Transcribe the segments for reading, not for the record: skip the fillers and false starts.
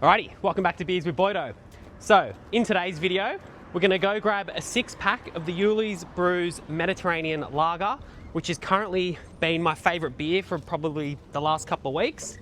Alrighty, welcome back to Beers with Boydo. So, in today's video, we're going to go grab a 6-pack of the Yulli's Brews Mediterranean Lager, which has currently been my favourite beer for probably the last couple of weeks.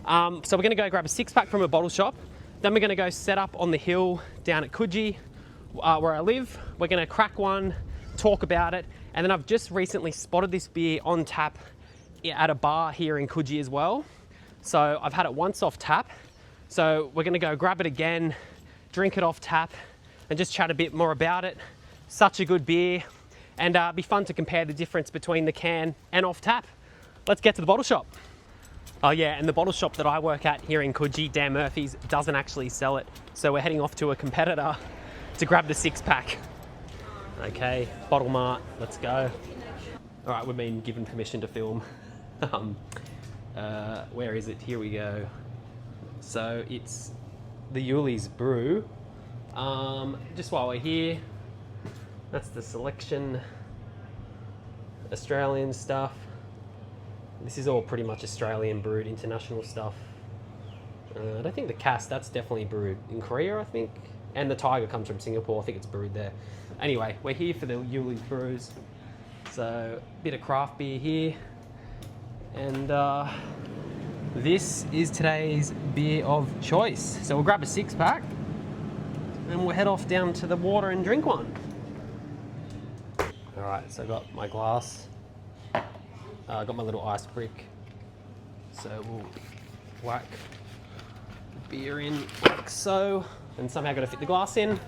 So we're going to go grab a 6-pack from a bottle shop. Then we're going to go set up on the hill down at Coogee, where I live. We're going to crack one, talk about it, and then I've just recently spotted this beer on tap at a bar here in Coogee as well. So I've had it once off tap. So we're gonna go grab it again, drink it off tap, and just chat a bit more about it. Such a good beer, and be fun to compare the difference between the can and off tap. Let's get to the bottle shop. Oh yeah, and the bottle shop that I work at here in Coogee, Dan Murphy's, doesn't actually sell it. So we're heading off to a competitor to grab the 6-pack. Okay, bottle Mart, let's go. All right, we've been given permission to film. Where is it? Here we go. So it's the Yulli's Brew. Just while we're here, that's the selection, Australian stuff. This is all pretty much Australian brewed, international stuff. I don't think the cask, that's definitely brewed in Korea, I think. And the Tiger comes from Singapore, I think it's brewed there. Anyway, we're here for the Yulli's Brews. So, a bit of craft beer here. And this is today's beer of choice. So we'll grab a 6-pack and we'll head off down to the water and drink one. All right, so I got my glass. I got my little ice brick. So we'll whack the beer in like so, and somehow got to fit the glass in.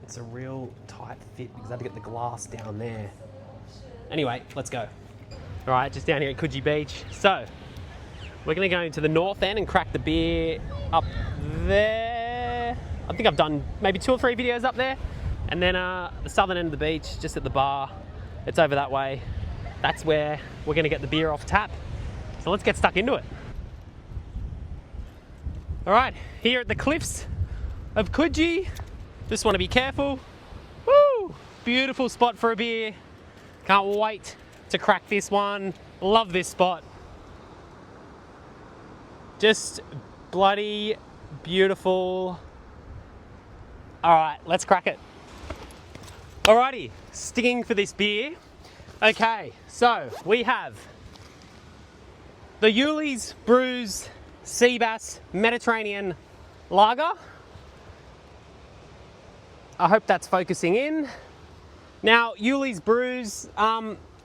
It's a real tight fit because I had to get the glass down there. Anyway, let's go. All right, just down here at Coogee Beach. So we're gonna go into the north end and crack the beer up there. I think I've done maybe 2 or 3 videos up there. And then the southern end of the beach, just at the bar, it's over that way. That's where we're gonna get the beer off tap. So let's get stuck into it. All right, here at the cliffs of Coogee. Just wanna be careful. Woo! Beautiful spot for a beer. Can't wait to crack this one. Love this spot. Just bloody beautiful. All right, let's crack it. Alrighty, sticking for this beer. Okay, so we have the Yulli's Brews Seabass Mediterranean Lager. I hope that's focusing in. Now, Yulli's Brews,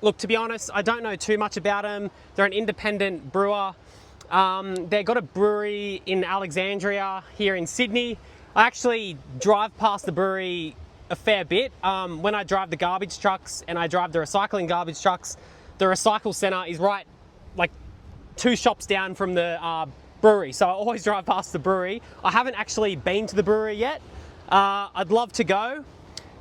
look, to be honest, I don't know too much about them. They're an independent brewer. They've got a brewery in Alexandria here in Sydney. I actually drive past the brewery a fair bit. When I drive the garbage trucks and I drive the recycling garbage trucks, the recycle centre is right like 2 shops down from the brewery. So I always drive past the brewery. I haven't actually been to the brewery yet. I'd love to go.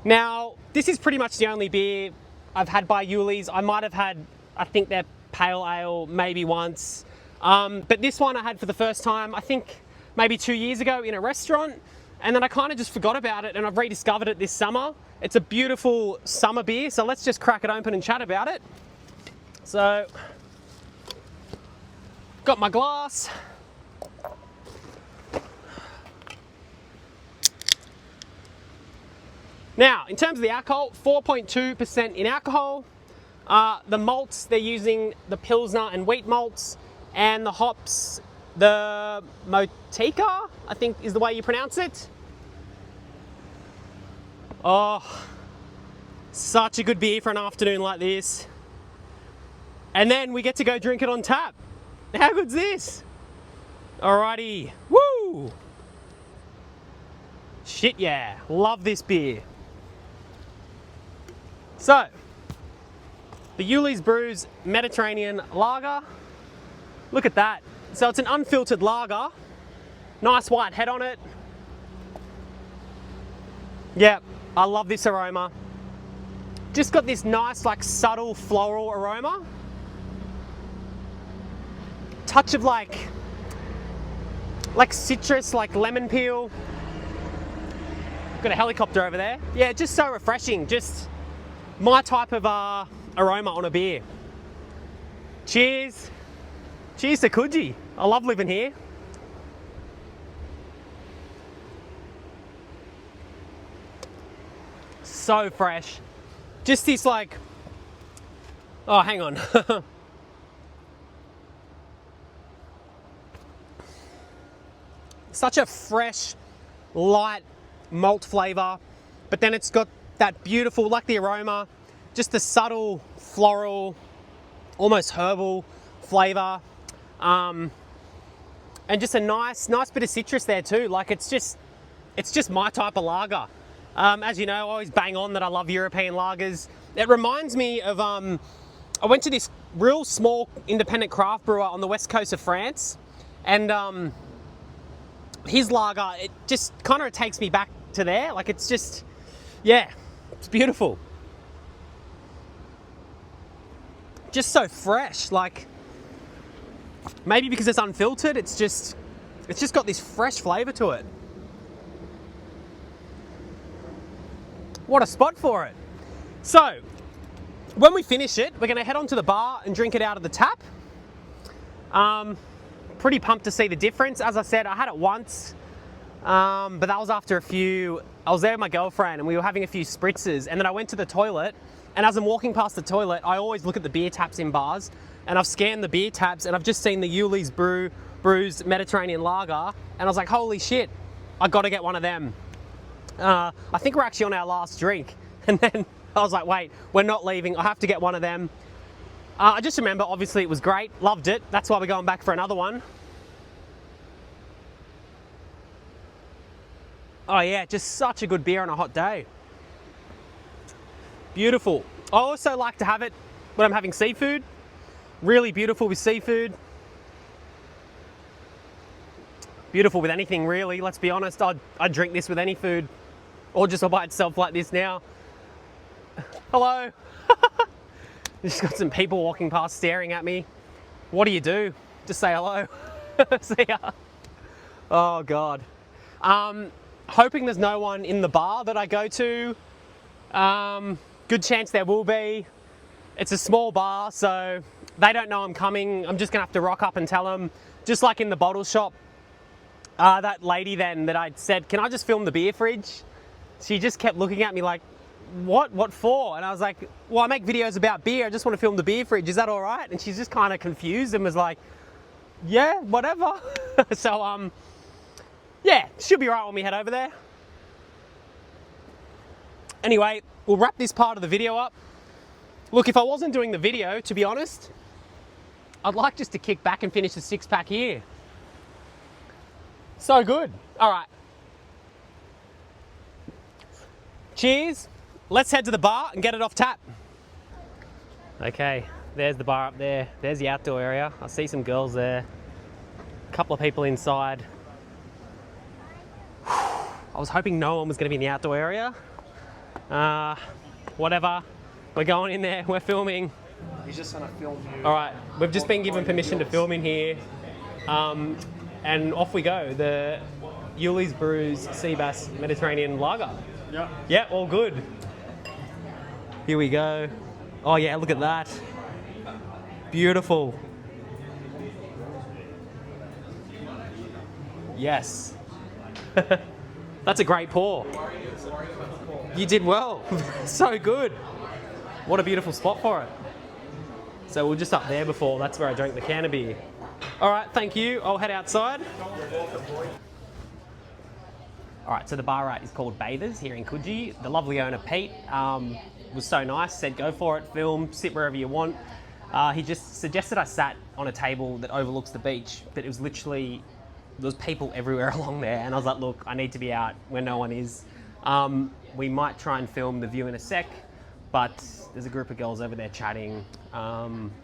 Now, this is pretty much the only beer I've had by Yulli's. I might have had, I think their pale ale maybe once. But this one I had for the first time, I think maybe 2 years ago in a restaurant. And then I kind of just forgot about it and I've rediscovered it this summer. It's a beautiful summer beer, so let's just crack it open and chat about it. So, got my glass. Now, in terms of the alcohol, 4.2% in alcohol. The malts, they're using the Pilsner and wheat malts, and the hops, the Motika, I think is the way you pronounce it. Oh, such a good beer for an afternoon like this. And then we get to go drink it on tap. How good's this? Alrighty, woo! Shit yeah, love this beer. So, the Yulli's Brews Mediterranean Lager. Look at that. So it's an unfiltered lager. Nice white head on it. Yeah, I love this aroma. Just got this nice, like, subtle floral aroma. Touch of like citrus, like lemon peel. Got a helicopter over there. Yeah, just so refreshing. Just my type of aroma on a beer. Cheers. Cheers to Coogee. I love living here. so fresh. Just this like, oh, hang on. Such a fresh, light malt flavor, but then it's got that beautiful, like the aroma, just the subtle floral, almost herbal flavor, and just a nice bit of citrus there too. Like it's just my type of lager. As you know, I always bang on that I love European lagers. It reminds me of, I went to this real small independent craft brewer on the west coast of France, and his lager, it just kind of takes me back to there. Like it's just, yeah, it's beautiful. Just so fresh, like maybe because it's unfiltered, it's just got this fresh flavor to it. What a spot for it. So when we finish it, we're gonna head on to the bar and drink it out of the tap. Pretty pumped to see the difference. As I said, I had it once, but that was after I was there with my girlfriend and we were having a few spritzers, and then I went to the toilet, and as I'm walking past the toilet, I always look at the beer taps in bars, and I've scanned the beer taps and I've just seen the Yulli's Brews Mediterranean Lager, and I was like, holy shit, I gotta get one of them. I think we're actually on our last drink, and then I was like, wait, we're not leaving, I have to get one of them. I just remember, obviously it was great, loved it, that's why we're going back for another one. Oh yeah, just such a good beer on a hot day. Beautiful. I also like to have it when I'm having seafood. Really beautiful with seafood. Beautiful with anything really, let's be honest. I'd drink this with any food, or just by itself like this now. Hello. Just got some people walking past staring at me. What do you do? Just say hello. See ya. Oh God. Hoping there's no one in the bar that I go to. Good chance there will be. It's a small bar, so they don't know I'm coming. I'm just gonna have to rock up and tell them, just like in the bottle shop. That lady then that I said, can I just film the beer fridge? She just kept looking at me like, what for? And I was like, well, I make videos about beer, I just want to film the beer fridge, is that all right? And she's just kind of confused and was like, yeah, whatever. So, yeah, should be right when we head over there. Anyway, we'll wrap this part of the video up. Look, if I wasn't doing the video, to be honest, I'd like just to kick back and finish the 6-pack here. So good. All right. Cheers. Let's head to the bar and get it off tap. Okay, there's the bar up there. There's the outdoor area. I see some girls there. A couple of people inside. I was hoping no one was going to be in the outdoor area. Whatever. We're going in there. We're filming. He's just going to film you. All right. We've just been given permission to film in here. And off we go. The Yulli's Brews Seabass Mediterranean Lager. Yeah. Yeah, all good. Here we go. Oh yeah, look at that. Beautiful. Yes. That's a great pour. You did well. So good. What a beautiful spot for it. So we're just up there before. That's where I drank the can of beer. All right, thank you. I'll head outside. All right, so the bar is called Bathers here in Coogee. The lovely owner, Pete, was so nice, said go for it, film, sit wherever you want. He just suggested I sat on a table that overlooks the beach, but it was literally, there was people everywhere along there, and I was like, look, I need to be out where no one is. We might try and film the view in a sec, but there's a group of girls over there chatting.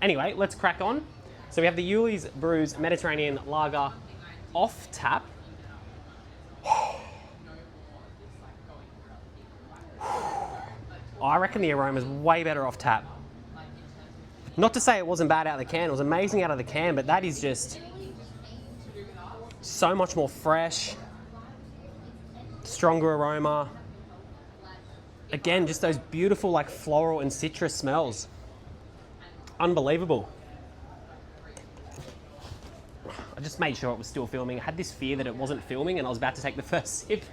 Anyway, let's crack on. So we have the Yulli's Brews Mediterranean Lager off tap. I reckon the aroma is way better off tap. Not to say it wasn't bad out of the can, it was amazing out of the can, but that is just so much more fresh, stronger aroma. Again, just those beautiful like floral and citrus smells. Unbelievable. I just made sure it was still filming. I had this fear that it wasn't filming and I was about to take the first sip.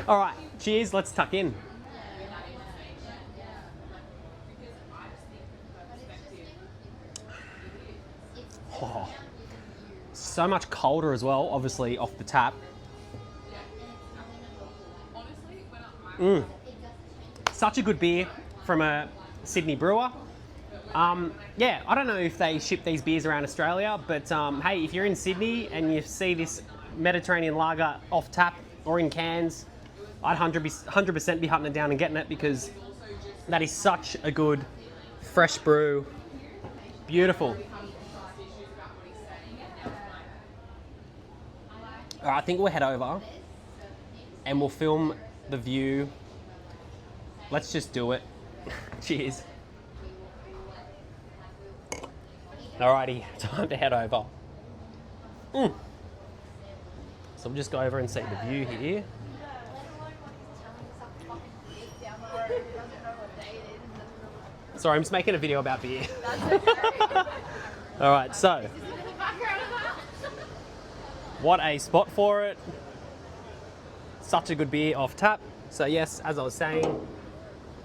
All right, cheers, let's tuck in. so much colder as well, obviously off the tap. Such a good beer from a Sydney brewer. Yeah, I don't know if they ship these beers around Australia, but hey, if you're in Sydney and you see this Mediterranean lager off tap or in cans, I'd 100% be hunting it down and getting it, because that is such a good fresh brew. Beautiful. All right, I think we'll head over and we'll film the view. Let's just do it. Cheers. Alrighty, time to head over. So we'll just go over and see the view here. Sorry, I'm just making a video about beer. Alright, so. What a spot for it. Such a good beer off tap. So yes, as I was saying,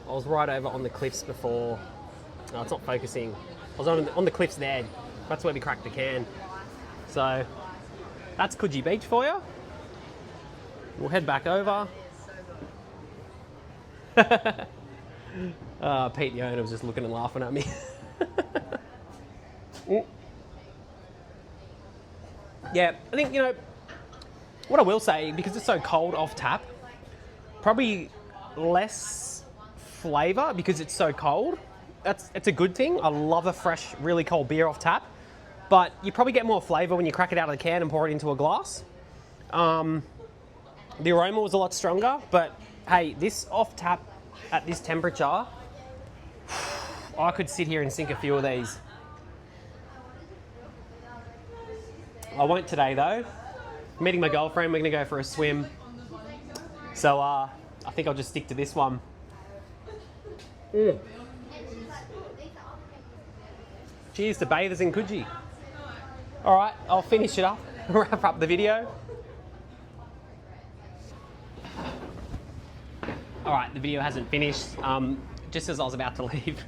I was right over on the cliffs before. Oh, it's not focusing. I was on the cliffs there. That's where we cracked the can. So that's Coogee Beach for you. We'll head back over. Pete, the owner, was just looking and laughing at me. Yeah, I think, you know, what I will say, because it's so cold off tap, probably less flavour because it's so cold. It's a good thing. I love a fresh, really cold beer off tap, but you probably get more flavour when you crack it out of the can and pour it into a glass. The aroma was a lot stronger, but hey, this off tap at this temperature, I could sit here and sink a few of these. I won't today though. I'm meeting my girlfriend, we're gonna go for a swim. So I think I'll just stick to this one. Cheers to bathers in Coogee. All right, I'll finish it up, wrap up the video. All right, the video hasn't finished. Just as I was about to leave,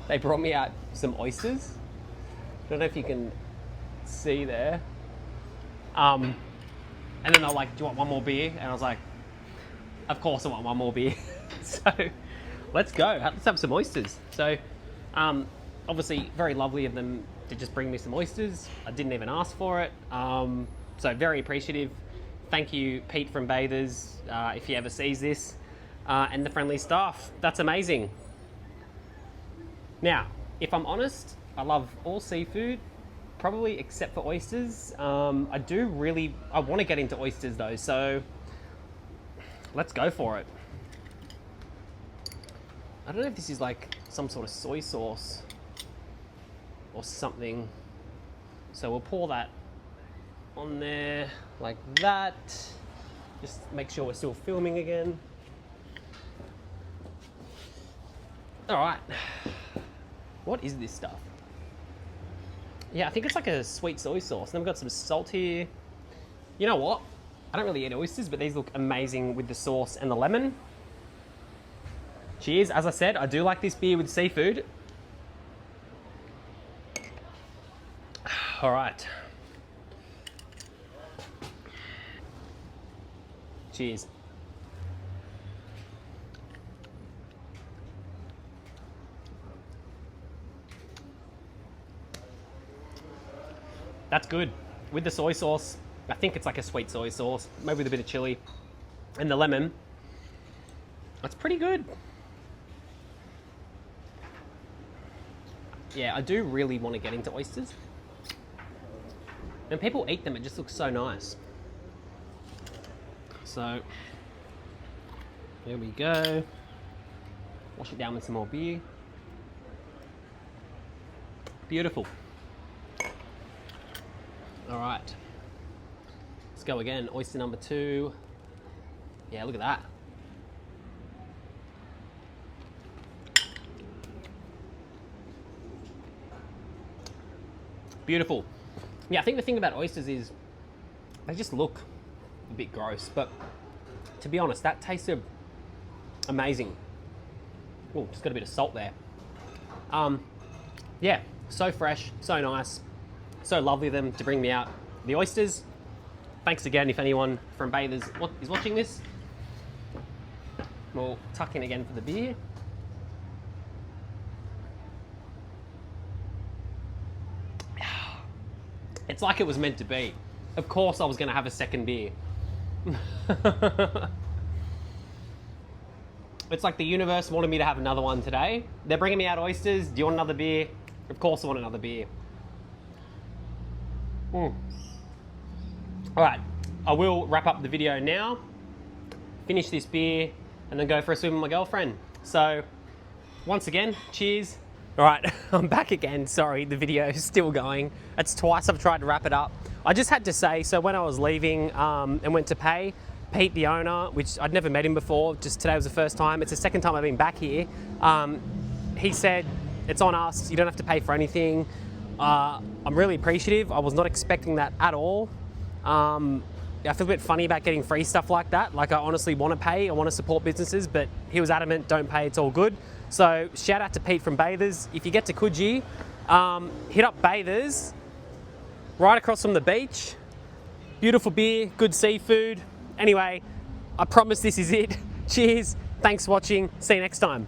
they brought me out some oysters. I don't know if you can see there. And then they're like, do you want one more beer? And I was like, of course I want one more beer. So let's go, let's have some oysters. So obviously very lovely of them to just bring me some oysters. I didn't even ask for it. So very appreciative. Thank you, Pete from Bathers, if he ever sees this, and the friendly staff. That's amazing. Now, if I'm honest, I love all seafood, probably except for oysters. I want to get into oysters though, so let's go for it. I don't know if this is like some sort of soy sauce or something. So we'll pour that on there like that. Just make sure we're still filming again. All right. What is this stuff? Yeah, I think it's like a sweet soy sauce. Then we've got some salt here. You know what? I don't really eat oysters, but these look amazing with the sauce and the lemon. Cheers. As I said, I do like this beer with seafood. All right. Cheers. That's good. With the soy sauce, I think it's like a sweet soy sauce, maybe with a bit of chili, and the lemon. That's pretty good. Yeah, I do really want to get into oysters. When people eat them, it just looks so nice. So, there we go. Wash it down with some more beer. Beautiful. All right, let's go again. Oyster number 2. Yeah, look at that. Beautiful. Yeah, I think the thing about oysters is they just look a bit gross, but to be honest, that tasted amazing. Oh, just got a bit of salt there. Yeah, so fresh, so nice. So lovely of them to bring me out the oysters. Thanks again if anyone from Bathers is watching this. We'll tuck in again for the beer. It's like it was meant to be. Of course I was going to have a second beer. It's like the universe wanted me to have another one today. They're bringing me out oysters. Do you want another beer? Of course I want another beer. All right, I will wrap up the video now, finish this beer, and then go for a swim with my girlfriend. So, once again, cheers. All right, I'm back again. Sorry, the video is still going. It's twice I've tried to wrap it up. I just had to say, so when I was leaving and went to pay, Pete, the owner, which I'd never met him before, just today was the first time. It's the second time I've been back here. He said, it's on us, you don't have to pay for anything. I'm really appreciative. I was not expecting that at all. I feel a bit funny about getting free stuff like that. Like I honestly want to pay, I want to support businesses, but he was adamant, don't pay, it's all good. So shout out to Pete from Bathers. If you get to Coogee, hit up Bathers, right across from the beach. Beautiful beer, good seafood. Anyway, I promise this is it. Cheers, thanks for watching, see you next time.